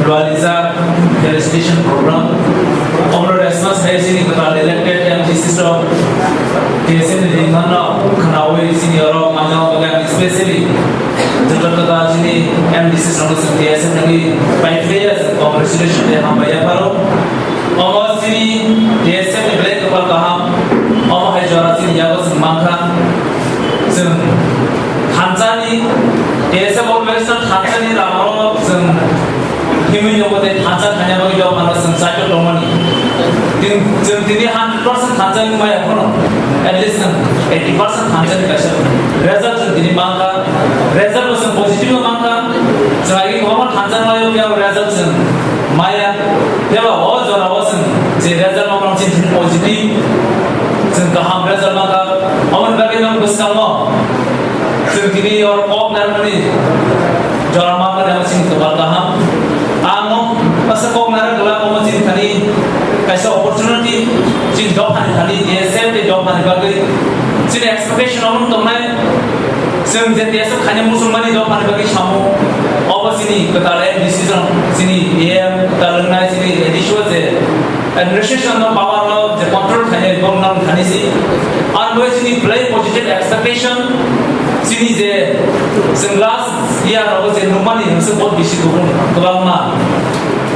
Dualiza felicitation program. Omro response hai sini kata elected MG system. KSM ni mana kanawe sini orang mana bagian especially jatuh kata sini MG system itu KSM lagi 5 years of resolution dia ham bayar baru. Omro sini KSM ni beli kapal kaham. Omro hai juara sini jago semangka. Sem Hanzani KSM always not Hanzani ramaro sem Human yokote hansa khanya bagi jawab mana sensation domani. Tini 100% hansa ni mai akono. At least 80% hansa ni kasar. Result tini mangka. Result was positive mangka. Selagi kawan hansa mai kya result maya. Jawab oh jawab was je result mana cint positive. Cint kaham result mangka. Aman bagi nam bersama. Tini or op narmani. Jawab mangka nama cint kebal kaham. Amo masa kau nara gelap mau cint kani kaisa opportunity cint job hani kani DSM te job hani bagi cint expectation amun tomai sem je DSM khanya musulmani job hani bagi shamu apa sini ketala decision sini AM talunai sini ediswa je administration no power no je control khanya bong nam khani si always sini play positive expectation sini je senglas ia rago je numani hemse बहुत बेसी गुबुन गोबांमा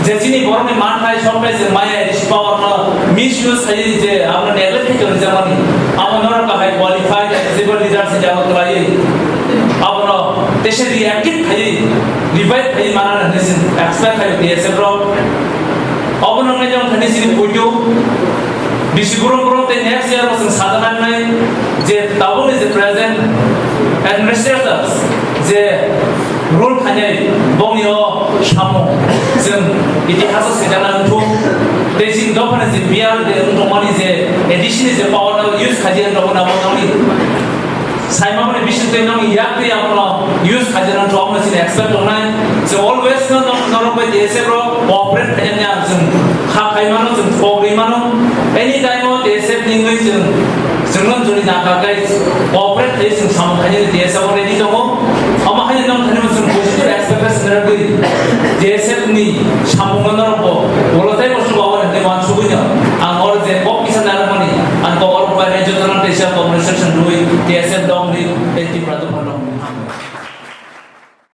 जे sini borong ni मान खाय सब पे जे माया Aedes power न misuse खाय जे आपन नेगलेक्ट करे जमानी आम नर का हाई क्वालिफाइड एलिजिबल लीडर से जाव कराई आपन देशे दी एक्टिव खाय रिवाइव खाय माना नेसिन एक्सपेक्ट खाय DSM रो आपन ने जम खनि सिनि पुजो बिसिगुरम ते नेक्स्ट ईयर मसन साधारण नै जे ताबो इज प्रेजेंट एडमिनिस्ट्रेटर्स जे rule khanyai bongyo shamo sem itihas se jana thu tesin dopane je biar de tomani je addition je power use khajian robona bononi saima mane bishin te nong yakri amno use khajian robona sin expect onai so always no normal je se bro operate khanyanya sem kha khaimano sem fogrimano anytime o de se ningoi sem jengnon jori na ka guys operate de sem sam khanyai de se already tomo ama khanyai nong khanyai sem positive expectation naragui DSM ni shamungan